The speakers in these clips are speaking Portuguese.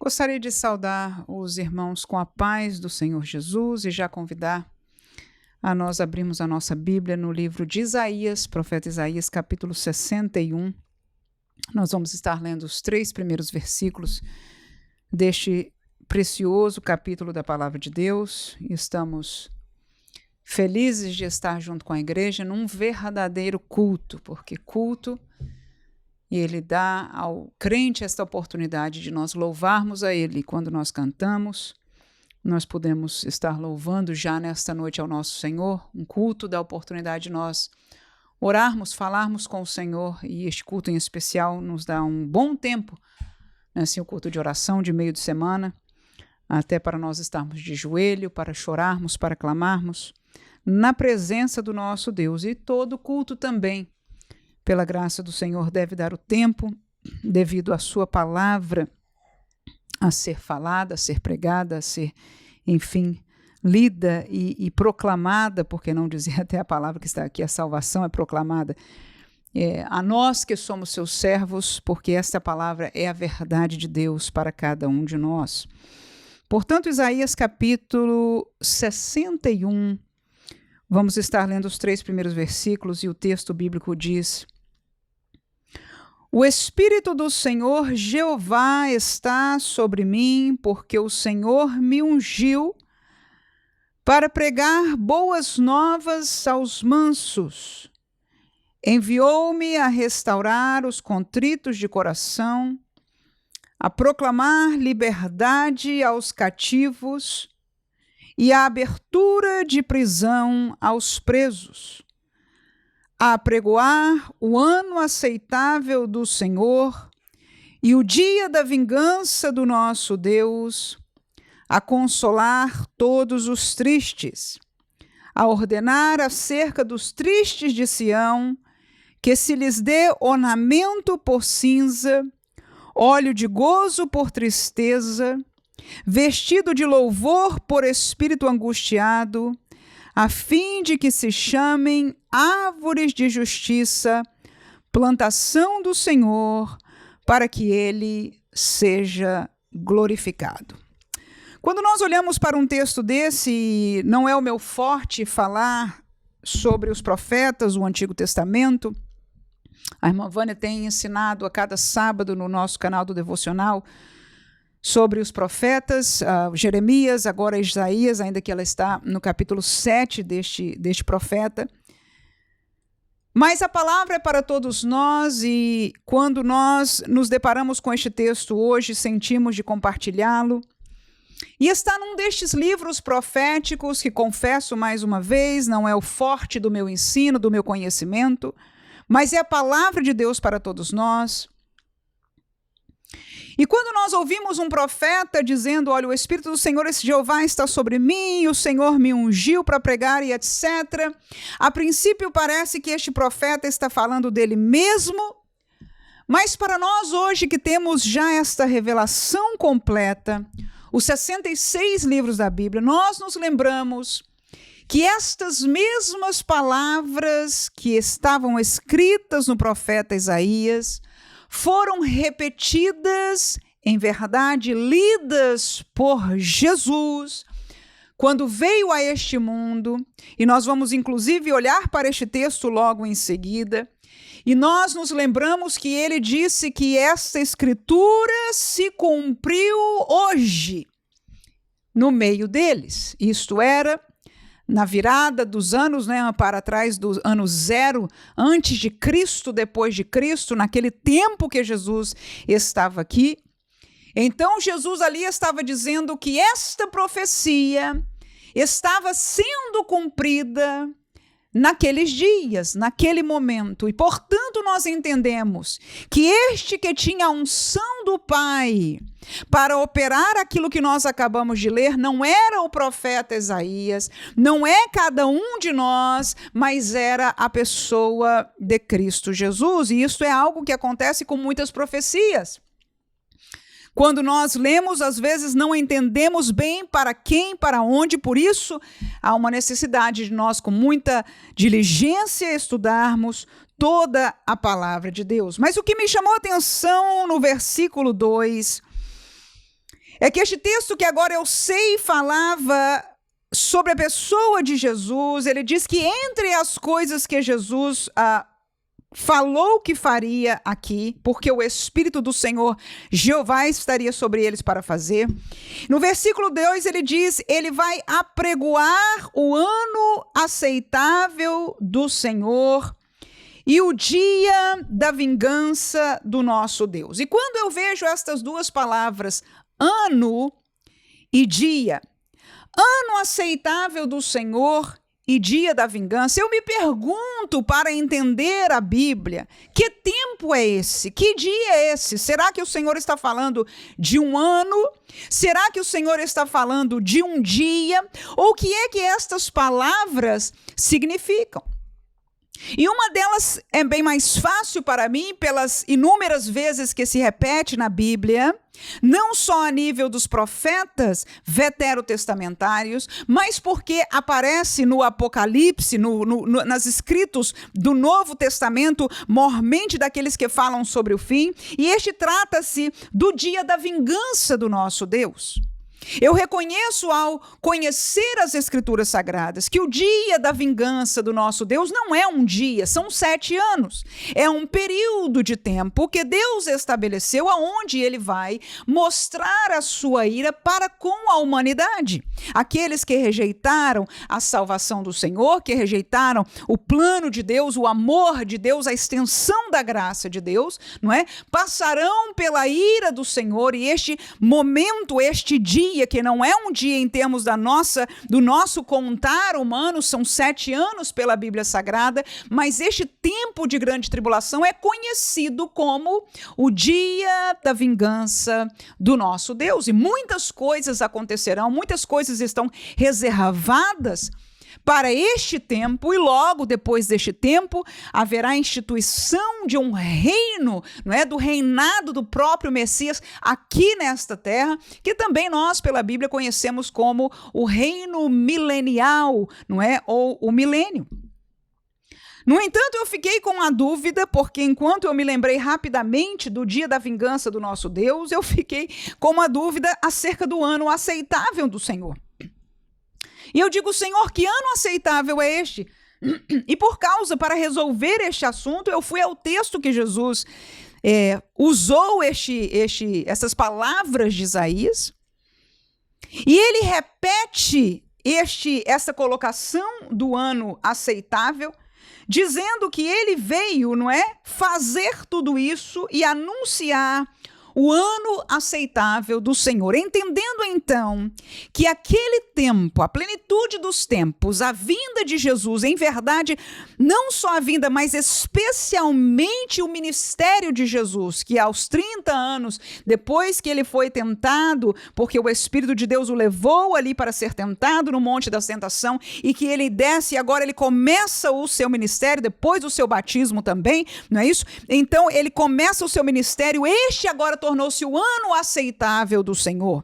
Gostaria de saudar os irmãos com a paz do Senhor Jesus e já convidar a nós abrirmos a nossa Bíblia no livro de Isaías, profeta Isaías, capítulo 61. Nós vamos estar lendo os 3 primeiros versículos deste precioso capítulo da Palavra de Deus. Estamos felizes de estar junto com a igreja num verdadeiro culto, porque culto, ele dá ao crente esta oportunidade de nós louvarmos a Ele. Quando nós cantamos, nós podemos estar louvando já nesta noite ao nosso Senhor. Um culto dá a oportunidade de nós orarmos, falarmos com o Senhor, e este culto em especial nos dá um bom tempo, né, assim, o culto de oração de meio de semana, até para nós estarmos de joelho, para chorarmos, para clamarmos na presença do nosso Deus. E todo culto também, pela graça do Senhor, deve dar o tempo devido à sua palavra a ser falada, a ser pregada, a ser, enfim, lida e proclamada, porque não dizer até a palavra que está aqui, a salvação é proclamada a nós que somos seus servos, porque esta palavra é a verdade de Deus para cada um de nós. Portanto, Isaías capítulo 61, vamos estar lendo os 3 primeiros versículos, e o texto bíblico diz: O Espírito do Senhor Jeová está sobre mim, porque o Senhor me ungiu para pregar boas novas aos mansos. Enviou-me a restaurar os contritos de coração, a proclamar liberdade aos cativos e a abertura de prisão aos presos, a apregoar o ano aceitável do Senhor e o dia da vingança do nosso Deus, a consolar todos os tristes, a ordenar acerca dos tristes de Sião, que se lhes dê ornamento por cinza, óleo de gozo por tristeza, vestido de louvor por espírito angustiado, a fim de que se chamem árvores de justiça, plantação do Senhor, para que ele seja glorificado. Quando nós olhamos para um texto desse, não é o meu forte falar sobre os profetas, o Antigo Testamento. A irmã Vânia tem ensinado a cada sábado no nosso canal do Devocional sobre os profetas, Jeremias, agora Isaías, ainda que ela está no capítulo 7 deste profeta. Mas a palavra é para todos nós, e quando nós nos deparamos com este texto hoje, sentimos de compartilhá-lo. E está num destes livros proféticos que, confesso mais uma vez, não é o forte do meu ensino, do meu conhecimento, mas é a palavra de Deus para todos nós. E quando nós ouvimos um profeta dizendo, olha, o Espírito do Senhor, esse Jeová está sobre mim, o Senhor me ungiu para pregar e etc., a princípio parece que este profeta está falando dele mesmo, mas para nós hoje que temos já esta revelação completa, os 66 livros da Bíblia, nós nos lembramos que estas mesmas palavras que estavam escritas no profeta Isaías foram repetidas, em verdade, lidas por Jesus, quando veio a este mundo, e nós vamos inclusive olhar para este texto logo em seguida, e nós nos lembramos que ele disse que esta escritura se cumpriu hoje, no meio deles. Isto era na virada dos anos, né, para trás do ano 0, antes de Cristo, depois de Cristo, naquele tempo que Jesus estava aqui. Então Jesus ali estava dizendo que esta profecia estava sendo cumprida naqueles dias, naquele momento. E, portanto, nós entendemos que este que tinha a unção do Pai para operar aquilo que nós acabamos de ler não era o profeta Isaías, não é cada um de nós, mas era a pessoa de Cristo Jesus. E isso é algo que acontece com muitas profecias. Quando nós lemos, às vezes não entendemos bem para quem, para onde, por isso há uma necessidade de nós, com muita diligência, estudarmos toda a palavra de Deus. Mas o que me chamou a atenção no versículo 2 é que este texto que agora eu sei falava sobre a pessoa de Jesus. Ele diz que entre as coisas que Jesus falou que faria aqui, porque o Espírito do Senhor Jeová estaria sobre eles para fazer. No versículo 2 ele diz, ele vai apregoar o ano aceitável do Senhor e o dia da vingança do nosso Deus. E quando eu vejo estas duas palavras, ano e dia, ano aceitável do Senhor e dia da vingança, eu me pergunto, para entender a Bíblia, que tempo é esse? Que dia é esse? Será que o Senhor está falando de um ano? Será que o Senhor está falando de um dia? Ou o que é que estas palavras significam? E uma delas é bem mais fácil para mim, pelas inúmeras vezes que se repete na Bíblia, não só a nível dos profetas veterotestamentários, mas porque aparece no Apocalipse, nas escritos do Novo Testamento, mormente daqueles que falam sobre o fim, e este trata-se do dia da vingança do nosso Deus. Eu reconheço ao conhecer as Escrituras Sagradas que o dia da vingança do nosso Deus não é um dia, são 7 anos. É um período de tempo que Deus estabeleceu aonde ele vai mostrar a sua ira para com a humanidade. Aqueles que rejeitaram a salvação do Senhor, que rejeitaram o plano de Deus, o amor de Deus, a extensão da graça de Deus, não é? Passarão pela ira do Senhor, e este momento, este dia, que não é um dia em termos do nosso contar humano, são 7 anos pela Bíblia Sagrada, mas este tempo de grande tribulação é conhecido como o dia da vingança do nosso Deus. E muitas coisas acontecerão, muitas coisas estão reservadas para este tempo, e logo depois deste tempo haverá a instituição de um reino, não é, do reinado do próprio Messias aqui nesta terra, que também nós pela Bíblia conhecemos como o reino milenial, não é, ou o milênio. No entanto, eu fiquei com a dúvida, porque enquanto eu me lembrei rapidamente do dia da vingança do nosso Deus, eu fiquei com uma dúvida acerca do ano aceitável do Senhor. E eu digo, Senhor, que ano aceitável é este? E para resolver este assunto, eu fui ao texto que Jesus usou essas palavras de Isaías, e ele repete essa colocação do ano aceitável, dizendo que ele veio, não é, fazer tudo isso e anunciar o ano aceitável do Senhor, entendendo então que aquele tempo, a plenitude dos tempos, a vinda de Jesus, em verdade, não só a vinda, mas especialmente o ministério de Jesus, que aos 30 anos, depois que ele foi tentado, porque o Espírito de Deus o levou ali para ser tentado no Monte da Tentação, e que ele desce e agora ele começa o seu ministério, depois do seu batismo também, não é isso? Então ele começa o seu ministério, este agora tornou-se o ano aceitável do Senhor.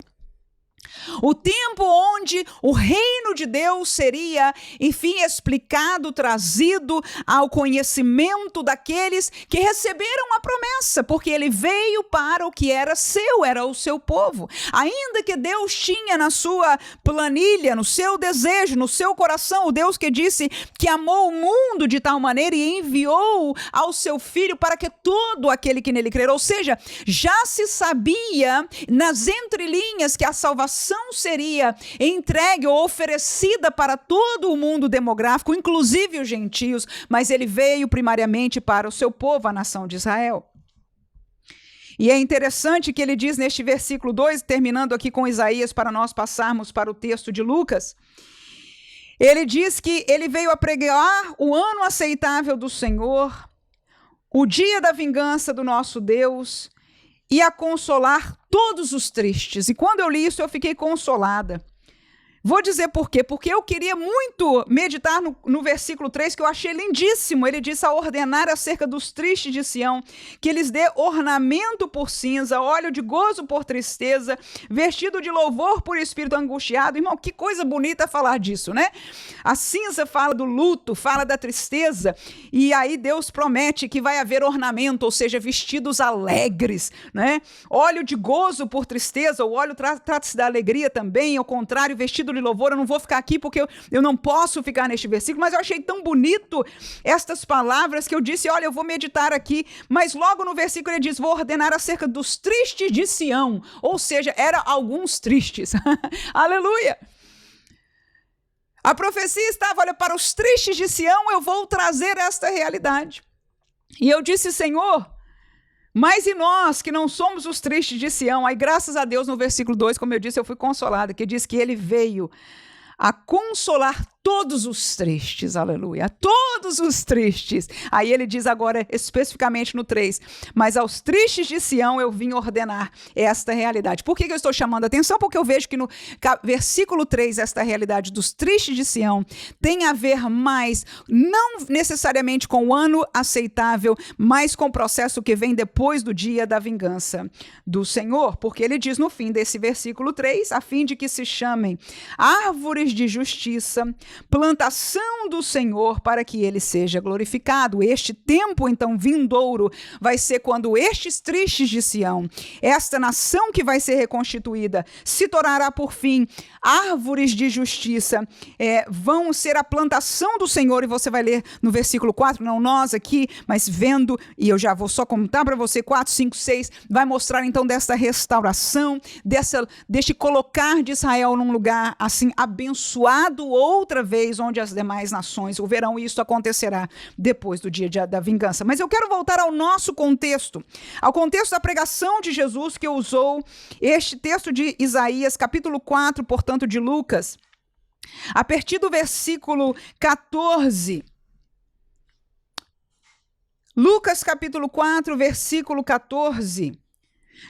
O tempo onde o reino de Deus seria, enfim, explicado, trazido ao conhecimento daqueles que receberam a promessa, porque ele veio para o que era seu, era o seu povo. Ainda que Deus tinha na sua planilha, no seu desejo, no seu coração, o Deus que disse que amou o mundo de tal maneira e enviou ao seu Filho para que todo aquele que nele crer, ou seja, já se sabia nas entrelinhas que a salvação seria entregue ou oferecida para todo o mundo demográfico, inclusive os gentios, mas ele veio primariamente para o seu povo, a nação de Israel. E é interessante que ele diz neste versículo 2, terminando aqui com Isaías, para nós passarmos para o texto de Lucas, ele diz que ele veio a pregar o ano aceitável do Senhor, o dia da vingança do nosso Deus, e a consolar todos os tristes. E quando eu li isso, eu fiquei consolada, Vou dizer por quê. Porque eu queria muito meditar no versículo 3, que eu achei lindíssimo. Ele diz: a ordenar acerca dos tristes de Sião, que lhes dê ornamento por cinza, óleo de gozo por tristeza, vestido de louvor por espírito angustiado. Irmão, que coisa bonita falar disso, né? A cinza fala do luto, fala da tristeza, e aí Deus promete que vai haver ornamento, ou seja, vestidos alegres, né? Óleo de gozo por tristeza, o óleo trata-se da alegria também, ao contrário, vestido de louvor. Eu não vou ficar aqui porque eu não posso ficar neste versículo, mas eu achei tão bonito estas palavras que eu disse: olha, eu vou meditar aqui. Mas logo no versículo ele diz: vou ordenar acerca dos tristes de Sião, ou seja, eram alguns tristes. Aleluia! A profecia estava: olha, para os tristes de Sião eu vou trazer esta realidade. E eu disse: Senhor, mas e nós que não somos os tristes de Sião? Aí, graças a Deus, no versículo 2, como eu disse, eu fui consolada, que diz que ele veio a consolar todos os tristes, aleluia, todos os tristes. Aí ele diz agora, especificamente no 3, mas aos tristes de Sião eu vim ordenar esta realidade. Por que eu estou chamando a atenção? Porque eu vejo que no versículo 3, esta realidade dos tristes de Sião tem a ver mais, não necessariamente com o ano aceitável, mas com o processo que vem depois do dia da vingança do Senhor. Porque ele diz no fim desse versículo 3, a fim de que se chamem árvores de justiça, plantação do Senhor, para que ele seja glorificado. Este tempo, então, vindouro, vai ser quando estes tristes de Sião, esta nação que vai ser reconstituída, se tornará por fim árvores de justiça, vão ser a plantação do Senhor. E você vai ler no versículo 4, não nós aqui, mas vendo, e eu já vou só contar para você, 4, 5, 6, vai mostrar então desta restauração, deste colocar de Israel num lugar assim abençoado outra vez, onde as demais nações o verão, e isso acontecerá depois do dia da vingança. Mas eu quero voltar ao nosso contexto, ao contexto da pregação de Jesus, que usou este texto de Isaías, capítulo 4, portanto, de Lucas, a partir do versículo 14. Lucas, capítulo 4, versículo 14.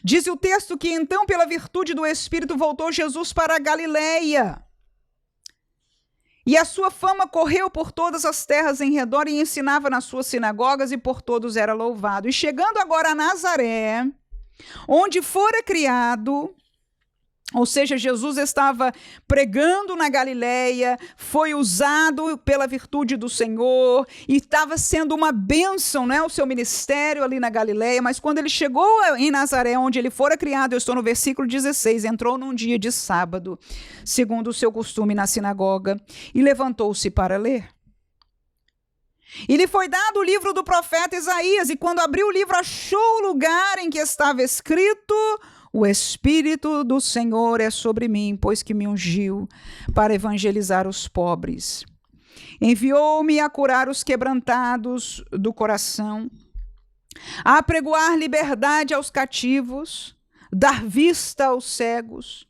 Diz o texto que então, pela virtude do Espírito, voltou Jesus para a Galileia. E a sua fama correu por todas as terras em redor, e ensinava nas suas sinagogas, e por todos era louvado. E chegando agora a Nazaré, onde fora criado, ou seja, Jesus estava pregando na Galileia, foi usado pela virtude do Senhor, e estava sendo uma bênção, né, o seu ministério ali na Galileia. Mas quando ele chegou em Nazaré, onde ele fora criado, eu estou no versículo 16, entrou num dia de sábado, segundo o seu costume, na sinagoga, e levantou-se para ler. E lhe foi dado o livro do profeta Isaías, e quando abriu o livro, achou o lugar em que estava escrito: o Espírito do Senhor é sobre mim, pois que me ungiu para evangelizar os pobres. Enviou-me a curar os quebrantados do coração, a apregoar liberdade aos cativos, dar vista aos cegos,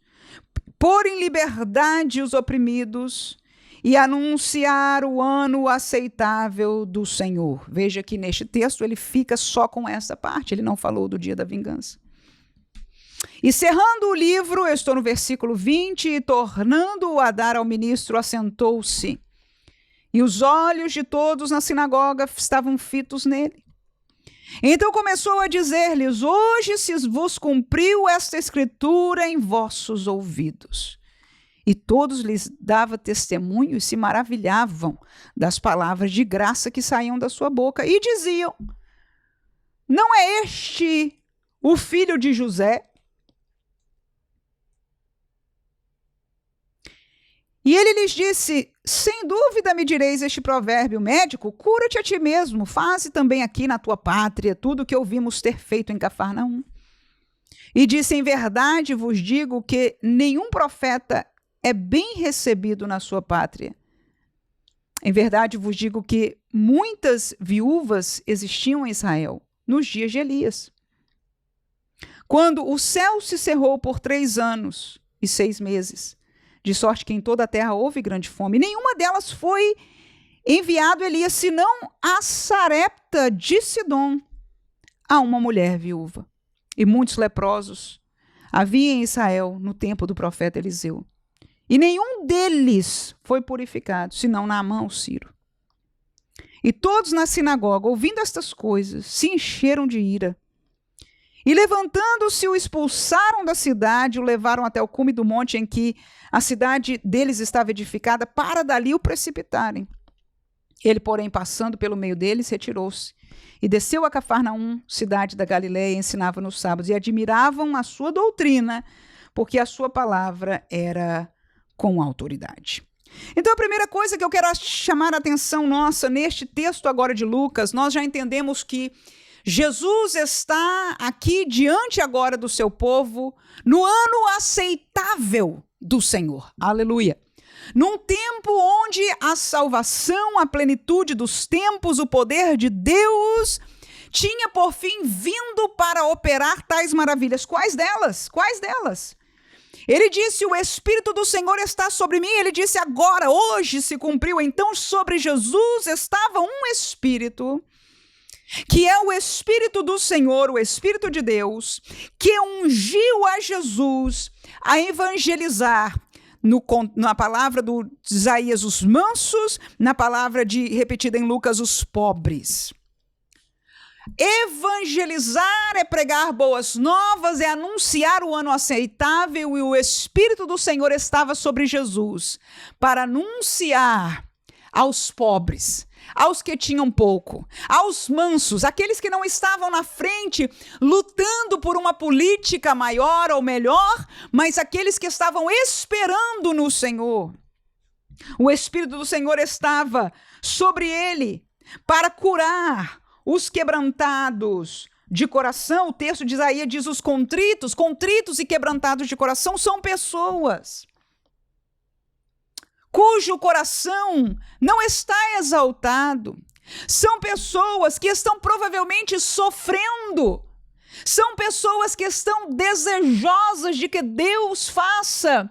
pôr em liberdade os oprimidos e anunciar o ano aceitável do Senhor. Veja que neste texto ele fica só com essa parte, ele não falou do dia da vingança. E cerrando o livro, eu estou no versículo 20, e tornando-o a dar ao ministro, assentou-se. E os olhos de todos na sinagoga estavam fitos nele. Então começou a dizer-lhes: hoje se vos cumpriu esta escritura em vossos ouvidos. E todos lhes dava testemunho e se maravilhavam das palavras de graça que saíam da sua boca. E diziam: não é este o filho de José? E ele lhes disse: sem dúvida me direis este provérbio: médico, cura-te a ti mesmo, faze também aqui na tua pátria tudo o que ouvimos ter feito em Cafarnaum. E disse: em verdade vos digo que nenhum profeta é bem recebido na sua pátria. Em verdade vos digo que muitas viúvas existiam em Israel nos dias de Elias, quando o céu se cerrou por 3 anos e 6 meses, de sorte que em toda a terra houve grande fome. Nenhuma delas foi enviado Elias, senão a Sarepta de Sidom, a uma mulher viúva. E muitos leprosos havia em Israel no tempo do profeta Eliseu. e nenhum deles foi purificado, senão Naamã, o sírio. E todos na sinagoga, ouvindo estas coisas, se encheram de ira. E levantando-se, o expulsaram da cidade, o levaram até o cume do monte em que a cidade deles estava edificada, para dali o precipitarem. Ele, porém, passando pelo meio deles, retirou-se. E desceu a Cafarnaum, cidade da Galiléia, e ensinava nos sábados. E admiravam a sua doutrina, porque a sua palavra era com autoridade. Então, a primeira coisa que eu quero chamar a atenção nossa neste texto agora de Lucas, nós já entendemos que Jesus está aqui diante agora do seu povo, no ano aceitável do Senhor. Aleluia. Num tempo onde a salvação, a plenitude dos tempos, o poder de Deus tinha por fim vindo para operar tais maravilhas. Quais delas? Quais delas? Ele disse, o Espírito do Senhor está sobre mim. Ele disse, agora, hoje se cumpriu. Então, sobre Jesus estava um Espírito, que é o Espírito do Senhor, o Espírito de Deus, que ungiu a Jesus a evangelizar, na palavra de Isaías, os mansos, na palavra repetida em Lucas, os pobres. Evangelizar é pregar boas novas, é anunciar o ano aceitável, e o Espírito do Senhor estava sobre Jesus para anunciar aos pobres, aos que tinham pouco, aos mansos, aqueles que não estavam na frente lutando por uma política maior ou melhor, mas aqueles que estavam esperando no Senhor. O Espírito do Senhor estava sobre ele para curar os quebrantados de coração. O texto de Isaías diz os contritos e quebrantados de coração são pessoas cujo coração não está exaltado. São pessoas que estão provavelmente sofrendo. São pessoas que estão desejosas de que Deus faça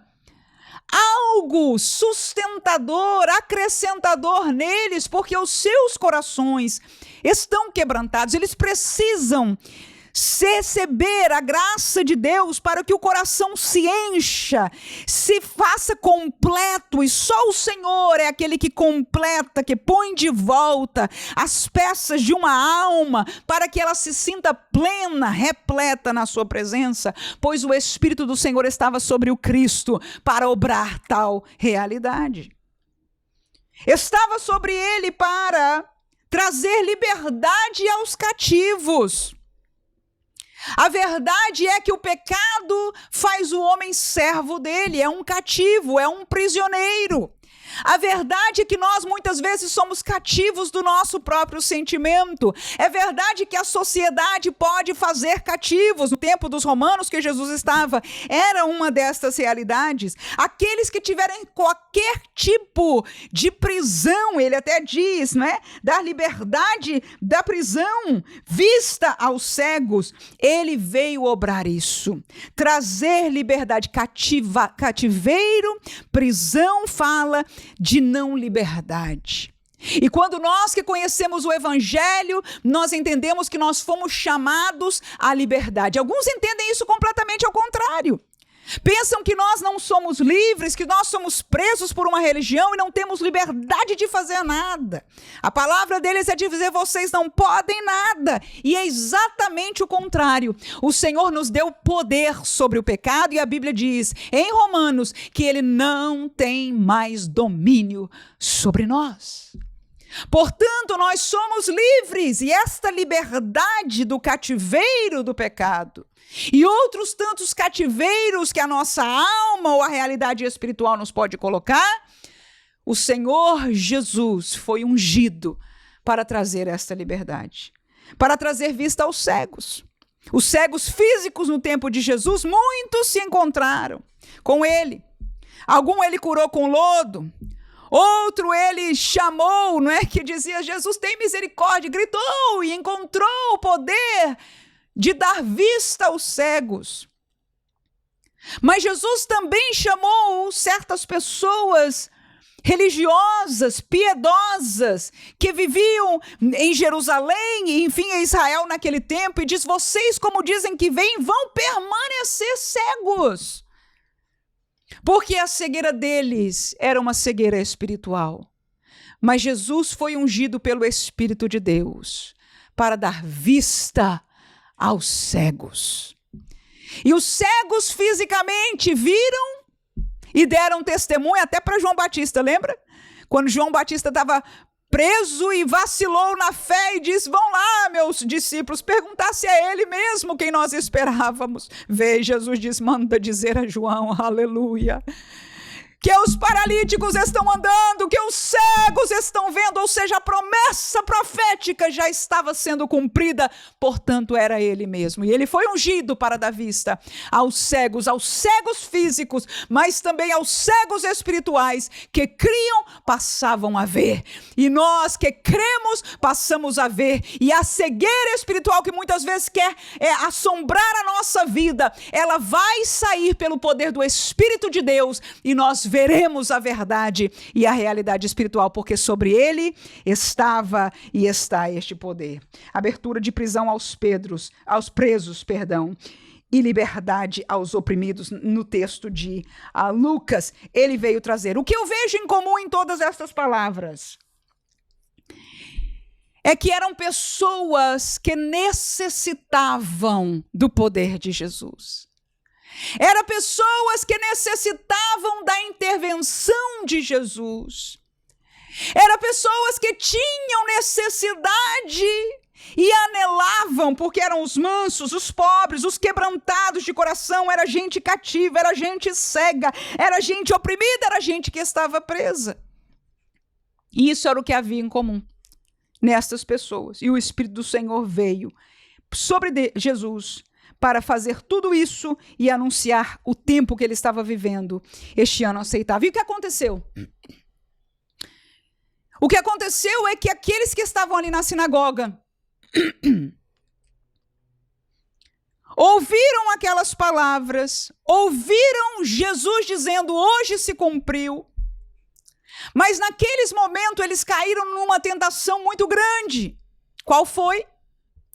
algo sustentador, acrescentador neles, porque os seus corações estão quebrantados. Eles precisam receber a graça de Deus para que o coração se encha, se faça completo, e só o Senhor é aquele que completa, que põe de volta as peças de uma alma para que ela se sinta plena, repleta na sua presença, pois o Espírito do Senhor estava sobre o Cristo para obrar tal realidade. Estava sobre ele para trazer liberdade aos cativos. A verdade é que o pecado faz o homem servo dele, é um cativo, é um prisioneiro. A verdade é que nós muitas vezes somos cativos do nosso próprio sentimento. É verdade que a sociedade pode fazer cativos. No tempo dos romanos que Jesus estava, era uma destas realidades. Aqueles que tiverem qualquer tipo de prisão, ele até diz, não é? Dar liberdade da prisão vista aos cegos. Ele veio obrar isso. Trazer liberdade, cativeiro, prisão, fala de não liberdade. E quando nós que conhecemos o Evangelho, nós entendemos que nós fomos chamados à liberdade. Alguns entendem isso completamente ao contrário. Pensam que nós não somos livres, que nós somos presos por uma religião e não temos liberdade de fazer nada. A palavra deles é dizer, vocês não podem nada. E é exatamente o contrário. O Senhor nos deu poder sobre o pecado e a Bíblia diz em Romanos que ele não tem mais domínio sobre nós. Portanto, nós somos livres, e esta liberdade do cativeiro do pecado e outros tantos cativeiros que a nossa alma ou a realidade espiritual nos pode colocar, o Senhor Jesus foi ungido para trazer esta liberdade, para trazer vista aos cegos. Os cegos físicos no tempo de Jesus, muitos se encontraram com ele. Algum ele curou com lodo, outro ele chamou, não é? Que dizia, Jesus tem misericórdia, gritou e encontrou o poder de dar vista aos cegos. Mas Jesus também chamou certas pessoas religiosas, piedosas, que viviam em Jerusalém e enfim em Israel naquele tempo, e diz, vocês como dizem que vêm, vão permanecer cegos. Porque a cegueira deles era uma cegueira espiritual. Mas Jesus foi ungido pelo Espírito de Deus para dar vista aos cegos. E os cegos fisicamente viram e deram testemunho até para João Batista, lembra? Quando João Batista estava preso e vacilou na fé e disse: vão lá, meus discípulos, perguntar se é ele mesmo quem nós esperávamos. Veja, Jesus disse: manda dizer a João, aleluia, que os paralíticos estão andando, que os cegos estão vendo, ou seja, a promessa profética já estava sendo cumprida, portanto era ele mesmo. E ele foi ungido para dar vista aos cegos físicos, mas também aos cegos espirituais, que criam, passavam a ver. E nós que cremos, passamos a ver. E a cegueira espiritual que muitas vezes quer assombrar a nossa vida, ela vai sair pelo poder do Espírito de Deus, e nós veremos a verdade e a realidade espiritual, porque sobre ele estava e está este poder. Abertura de prisão aos presos, e liberdade aos oprimidos. No texto de Lucas, ele veio trazer. O que eu vejo em comum em todas essas palavras é que eram pessoas que necessitavam do poder de Jesus. Eram pessoas que necessitavam da intervenção de Jesus. Eram pessoas que tinham necessidade e anelavam, porque eram os mansos, os pobres, os quebrantados de coração. Era gente cativa, era gente cega, era gente oprimida, era gente que estava presa. E isso era o que havia em comum nestas pessoas. E o Espírito do Senhor veio sobre Jesus para fazer tudo isso e anunciar o tempo que ele estava vivendo, este ano aceitável. E o que aconteceu? O que aconteceu é que aqueles que estavam ali na sinagoga ouviram aquelas palavras, ouviram Jesus dizendo: hoje se cumpriu. Mas naqueles momentos eles caíram numa tentação muito grande. Qual foi?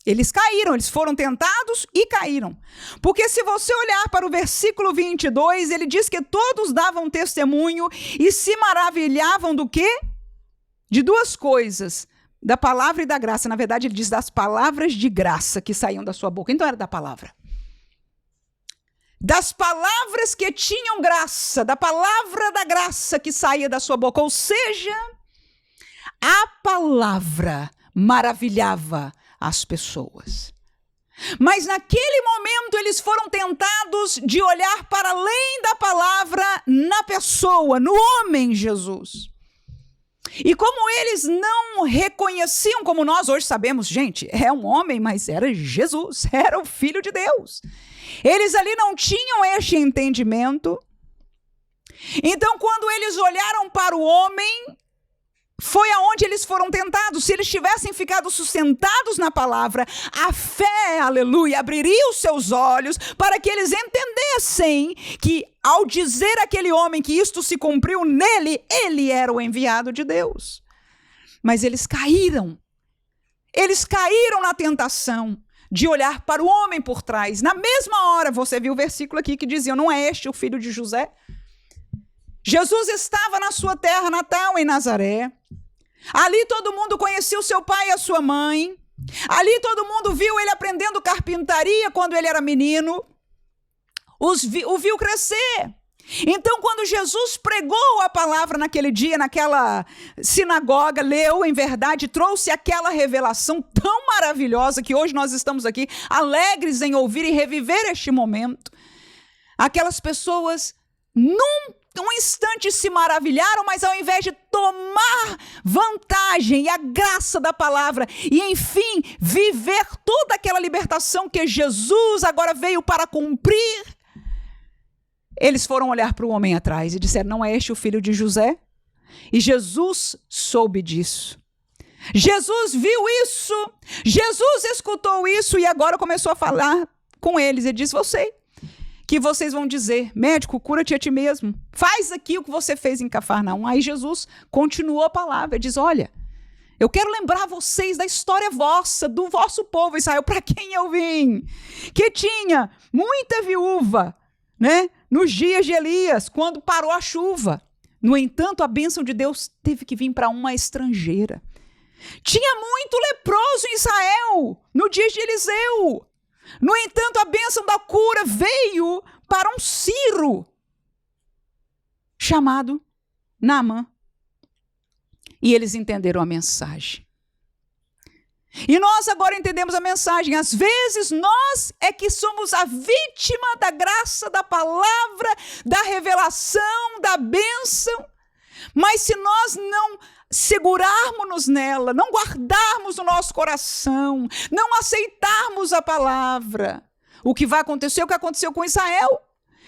Eles caíram, eles foram tentados e caíram. Porque se você olhar para o versículo 22, ele diz que todos davam testemunho e se maravilhavam do quê? De duas coisas, da palavra e da graça. Na verdade, ele diz das palavras de graça que saíam da sua boca. Então era da palavra. Das palavras que tinham graça, da palavra da graça que saía da sua boca. Ou seja, a palavra maravilhava as pessoas. Mas naquele momento eles foram tentados de olhar para além da palavra na pessoa, no homem Jesus. E como eles não reconheciam, como nós hoje sabemos, gente, é um homem, mas era Jesus, era o Filho de Deus. Eles ali não tinham este entendimento. Então, quando eles olharam para o homem, foi aonde eles foram tentados. Se eles tivessem ficado sustentados na palavra, a fé, aleluia, abriria os seus olhos para que eles entendessem que, ao dizer aquele homem que isto se cumpriu nele, ele era o enviado de Deus. Mas eles caíram na tentação de olhar para o homem por trás. Na mesma hora, você viu o versículo aqui que dizia: não é este o filho de José? Jesus estava na sua terra natal, em Nazaré. Ali todo mundo conhecia o seu pai e a sua mãe. Ali todo mundo viu ele aprendendo carpintaria quando ele era menino. O viu crescer. Então, quando Jesus pregou a palavra naquele dia, naquela sinagoga, leu em verdade, trouxe aquela revelação tão maravilhosa que hoje nós estamos aqui alegres em ouvir e reviver este momento. Aquelas pessoas num instante se maravilharam, mas ao invés de tomar vantagem e a graça da palavra e, enfim, viver toda aquela libertação que Jesus agora veio para cumprir, eles foram olhar para o homem atrás e disseram: não é este o filho de José? E Jesus soube disso. Jesus viu isso. Jesus escutou isso e agora começou a falar com eles. Ele disse: eu sei que vocês vão dizer: médico, cura-te a ti mesmo. Faz aqui o que você fez em Cafarnaum. Aí Jesus continuou a palavra. Ele diz: olha, eu quero lembrar vocês da história vossa, do vosso povo Israel, para quem eu vim, que tinha muita viúva, né? nos dias de Elias, quando parou a chuva. No entanto, a bênção de Deus teve que vir para uma estrangeira. Tinha muito leproso em Israel, no dia de Eliseu. No entanto, a bênção da cura veio para um Ciro, chamado Naamã. E eles entenderam a mensagem. E nós agora entendemos a mensagem. Às vezes nós é que somos a vítima da graça, da palavra, da revelação, da bênção. Mas se nós não segurarmos-nos nela, não guardarmos no nosso coração, não aceitarmos a palavra, o que vai acontecer, o que aconteceu com Israel,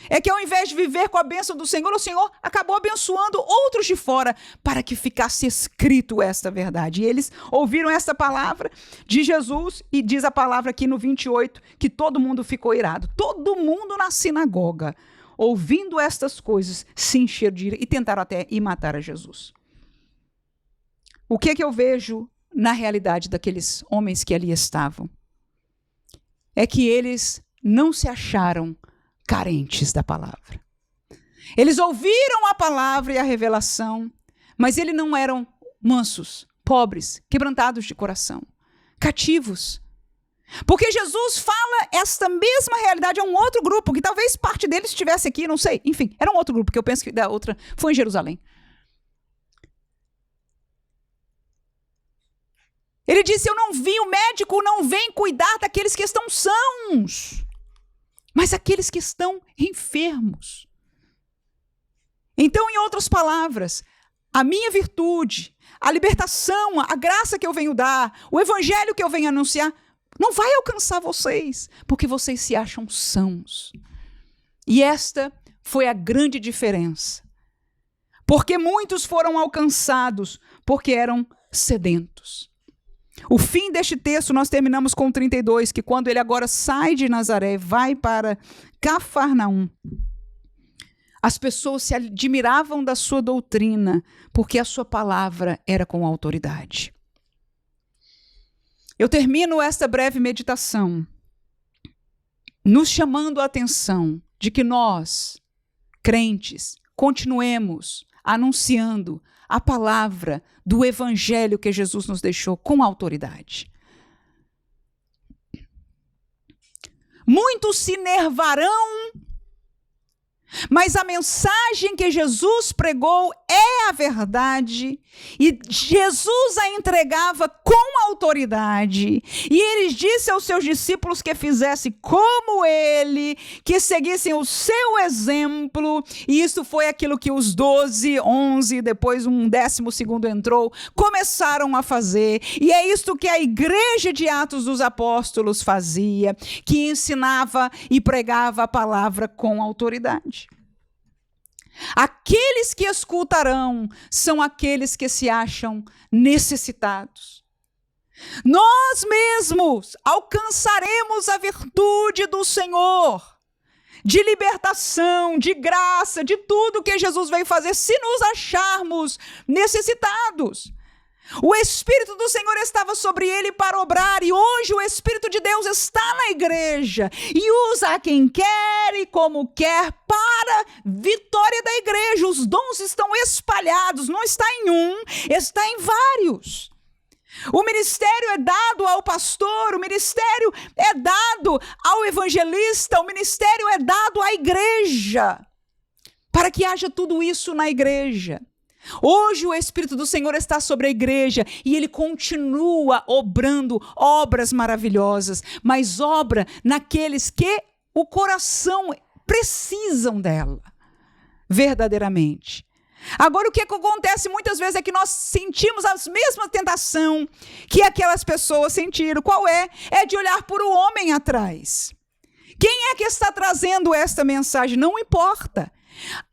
é que ao invés de viver com a bênção do Senhor, o Senhor acabou abençoando outros de fora para que ficasse escrito esta verdade. E eles ouviram esta palavra de Jesus e diz a palavra aqui no 28 que todo mundo ficou irado. Todo mundo na sinagoga, ouvindo estas coisas, se encheram de ira e tentaram até ir matar a Jesus. O que é que eu vejo na realidade daqueles homens que ali estavam? É que eles não se acharam carentes da palavra. Eles ouviram a palavra e a revelação, mas eles não eram mansos, pobres, quebrantados de coração, cativos. Porque Jesus fala esta mesma realidade a um outro grupo, que talvez parte deles estivesse aqui, não sei. Enfim, era um outro grupo, que eu penso que da outra foi em Jerusalém. Ele disse, eu não vi, o médico não vem cuidar daqueles que estão sãos, mas aqueles que estão enfermos. Então, em outras palavras, a minha virtude, a libertação, a graça que eu venho dar, o evangelho que eu venho anunciar, não vai alcançar vocês, porque vocês se acham sãos. E esta foi a grande diferença. Porque muitos foram alcançados, porque eram sedentos. O fim deste texto nós terminamos com 32, que quando ele agora sai de Nazaré, vai para Cafarnaum, as pessoas se admiravam da sua doutrina, porque a sua palavra era com autoridade. Eu termino esta breve meditação nos chamando a atenção de que nós, crentes, continuemos anunciando a palavra do evangelho que Jesus nos deixou com autoridade. Muitos se enervarão, mas a mensagem que Jesus pregou é a verdade, e Jesus a entregava com autoridade, e ele disse aos seus discípulos que fizessem como ele, que seguissem o seu exemplo, e isso foi aquilo que os 12, 11, depois um 12º entrou, começaram a fazer, e é isto que a igreja de Atos dos Apóstolos fazia, que ensinava e pregava a palavra com autoridade. Aqueles que escutarão são aqueles que se acham necessitados. Nós mesmos alcançaremos a virtude do Senhor, de libertação, de graça, de tudo que Jesus veio fazer, se nos acharmos necessitados. O Espírito do Senhor estava sobre ele para obrar, e hoje o Espírito de Deus está na igreja e usa a quem quer e como quer para vitória da igreja. Os dons estão espalhados, não está em um, está em vários. O ministério é dado ao pastor, o ministério é dado ao evangelista, o ministério é dado à igreja, para que haja tudo isso na igreja. Hoje o Espírito do Senhor está sobre a igreja e ele continua obrando obras maravilhosas, mas obra naqueles que o coração precisam dela, verdadeiramente. Agora o que acontece muitas vezes é que nós sentimos a mesma tentação que aquelas pessoas sentiram. Qual é? É de olhar para o homem atrás. Quem é que está trazendo esta mensagem? Não importa.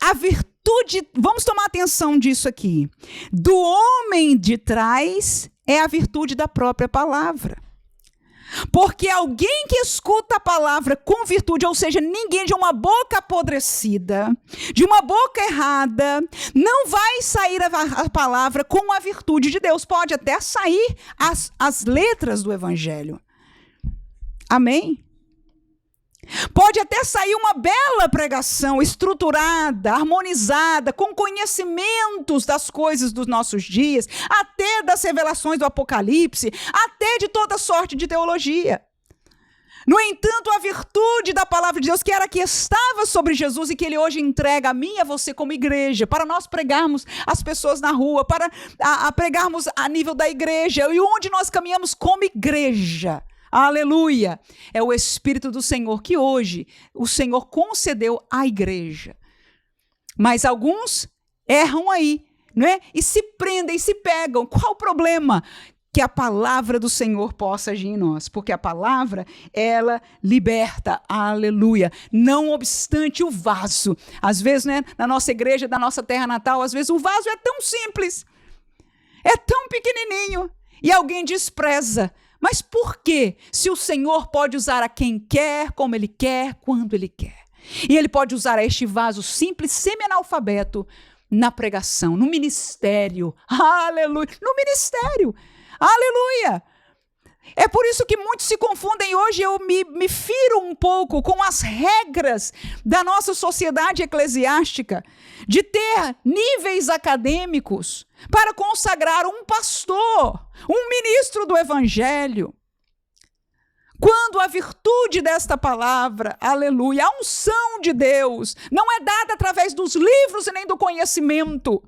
A virtude, vamos tomar atenção disso aqui, do homem de trás é a virtude da própria palavra. Porque alguém que escuta a palavra com virtude, ou seja, ninguém de uma boca apodrecida, de uma boca errada, não vai sair a palavra com a virtude de Deus. Pode até sair as letras do evangelho. Amém? Pode até sair uma bela pregação, estruturada, harmonizada, com conhecimentos das coisas dos nossos dias, até das revelações do Apocalipse, até de toda sorte de teologia. No entanto, a virtude da palavra de Deus, que era que estava sobre Jesus e que ele hoje entrega a mim e a você como igreja, para nós pregarmos as pessoas na rua, para pregarmos a nível da igreja, e onde nós caminhamos como igreja. Aleluia! É o Espírito do Senhor que hoje o Senhor concedeu à igreja. Mas alguns erram aí, né? E se prendem, se pegam. Qual o problema? Que a palavra do Senhor possa agir em nós, porque a palavra, ela liberta, aleluia, não obstante o vaso. Às vezes, né, na nossa igreja, da nossa terra natal, às vezes o vaso é tão simples, é tão pequenininho, e alguém despreza. Mas por quê? Se o Senhor pode usar a quem quer, como Ele quer, quando Ele quer. E Ele pode usar este vaso simples, semi-analfabeto, na pregação, no ministério, aleluia, no ministério. Aleluia! É por isso que muitos se confundem hoje. Eu me firo um pouco com as regras da nossa sociedade eclesiástica de ter níveis acadêmicos para consagrar um pastor, um ministro do evangelho. Quando a virtude desta palavra, aleluia, a unção de Deus, não é dada através dos livros e nem do conhecimento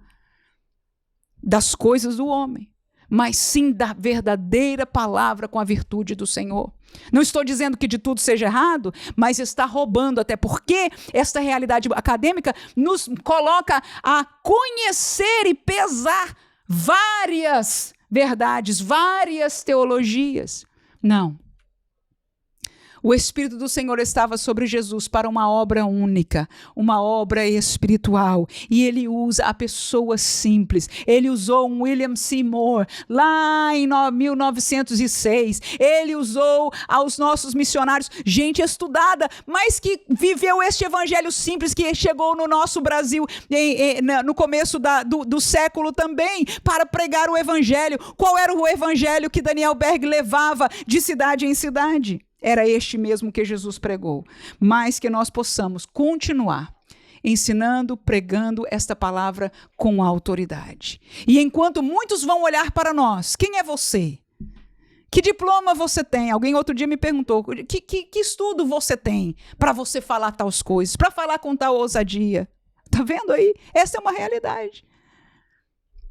das coisas do homem, mas sim da verdadeira palavra com a virtude do Senhor. Não estou dizendo que de tudo seja errado, mas está roubando, até porque esta realidade acadêmica nos coloca a conhecer e pesar várias verdades, várias teologias. Não. O Espírito do Senhor estava sobre Jesus para uma obra única, uma obra espiritual. E ele usa a pessoa simples. Ele usou um William Seymour lá em 1906. Ele usou aos nossos missionários, gente estudada, mas que viveu este evangelho simples que chegou no nosso Brasil no começo do século também, para pregar o evangelho. Qual era o evangelho que Daniel Berg levava de cidade em cidade? Era este mesmo que Jesus pregou, mas que nós possamos continuar ensinando, pregando esta palavra com autoridade. E enquanto muitos vão olhar para nós, quem é você? Que diploma você tem? Alguém outro dia me perguntou, que estudo você tem para você falar tais coisas, para falar com tal ousadia? Tá vendo aí? Essa é uma realidade.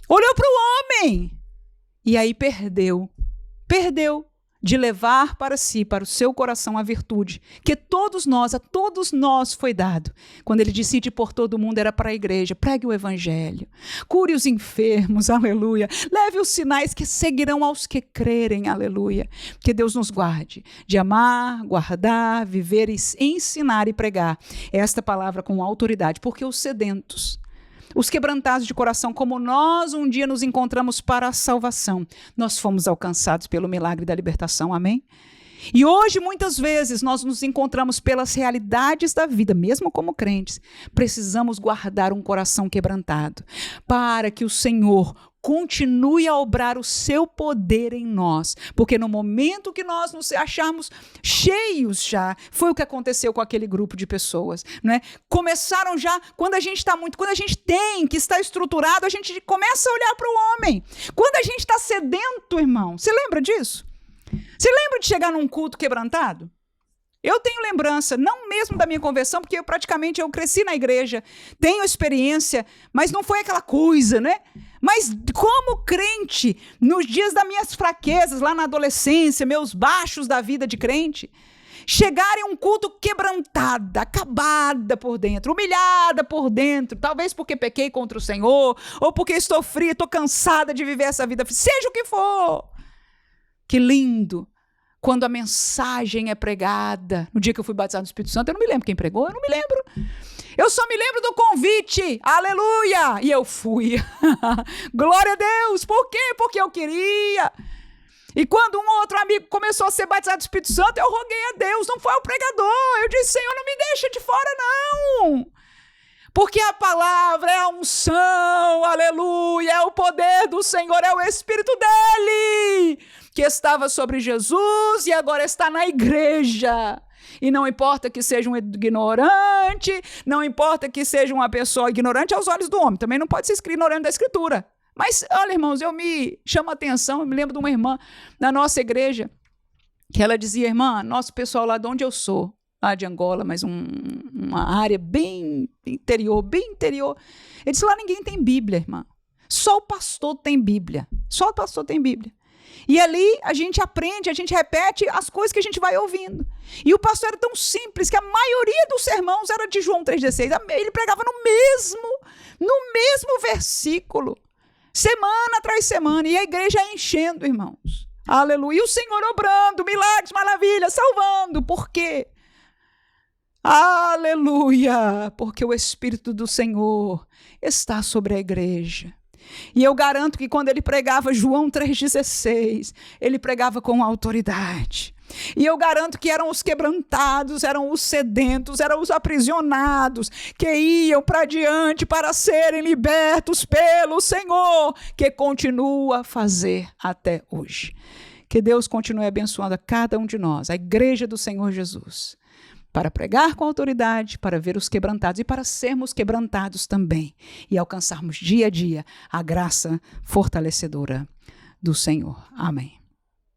Olhou para o homem e aí perdeu de levar para si, para o seu coração, a virtude que a todos nós foi dado. Quando ele decide por todo mundo, era para a igreja. Pregue o evangelho, cure os enfermos, aleluia. Leve os sinais que seguirão aos que crerem, aleluia. Que Deus nos guarde de amar, guardar, viver, ensinar e pregar esta palavra com autoridade, porque os sedentos, os quebrantados de coração, como nós um dia nos encontramos para a salvação, nós fomos alcançados pelo milagre da libertação, amém? E hoje, muitas vezes, nós nos encontramos pelas realidades da vida, mesmo como crentes, precisamos guardar um coração quebrantado, para que o Senhor continue a obrar o seu poder em nós, porque no momento que nós nos acharmos cheios já, foi o que aconteceu com aquele grupo de pessoas, né? Começaram já, quando a gente tem, que está estruturado, a gente começa a olhar para o homem. Quando a gente está sedento, irmão, você lembra disso? Você lembra de chegar num culto quebrantado? Eu tenho lembrança, não mesmo da minha conversão, porque eu cresci na igreja, tenho experiência, mas não foi aquela coisa, né? Mas como crente, nos dias das minhas fraquezas, lá na adolescência, meus baixos da vida de crente, chegar em um culto quebrantada, acabada por dentro, humilhada por dentro, talvez porque pequei contra o Senhor, ou porque estou fria, estou cansada de viver essa vida, seja o que for. Que lindo! Quando a mensagem é pregada, no dia que eu fui batizado no Espírito Santo, eu não me lembro quem pregou, eu não me lembro. Eu só me lembro do convite, aleluia! E eu fui. Glória a Deus! Por quê? Porque eu queria. E quando um ou outro amigo começou a ser batizado no Espírito Santo, eu roguei a Deus, não foi o pregador. Eu disse, Senhor, não me deixa de fora, não. Porque a palavra é a unção, aleluia, é o poder do Senhor, é o Espírito dele, que estava sobre Jesus e agora está na igreja. E não importa que seja um ignorante, não importa que seja uma pessoa ignorante aos olhos do homem, também não pode ser ignorante da Escritura. Mas, olha, irmãos, eu me chamo a atenção, eu me lembro de uma irmã na nossa igreja, que ela dizia, irmã, nosso pessoal lá de onde eu sou, lá de Angola, mas uma área bem interior, ele disse, lá ninguém tem Bíblia, irmã. Só o pastor tem Bíblia. Só o pastor tem Bíblia. E ali a gente aprende, a gente repete as coisas que a gente vai ouvindo. E o pastor era tão simples que a maioria dos sermões era de João 3,16. Ele pregava no mesmo versículo, semana atrás semana. E a igreja enchendo, irmãos. Aleluia. E o Senhor obrando, milagres, maravilhas, salvando. Por quê? Aleluia. Porque o Espírito do Senhor está sobre a igreja. E eu garanto que quando ele pregava João 3,16, ele pregava com autoridade. E eu garanto que eram os quebrantados, eram os sedentos, eram os aprisionados, que iam para diante para serem libertos pelo Senhor, que continua a fazer até hoje. Que Deus continue abençoando a cada um de nós, a igreja do Senhor Jesus, para pregar com autoridade, para ver os quebrantados e para sermos quebrantados também e alcançarmos dia a dia a graça fortalecedora do Senhor. Amém.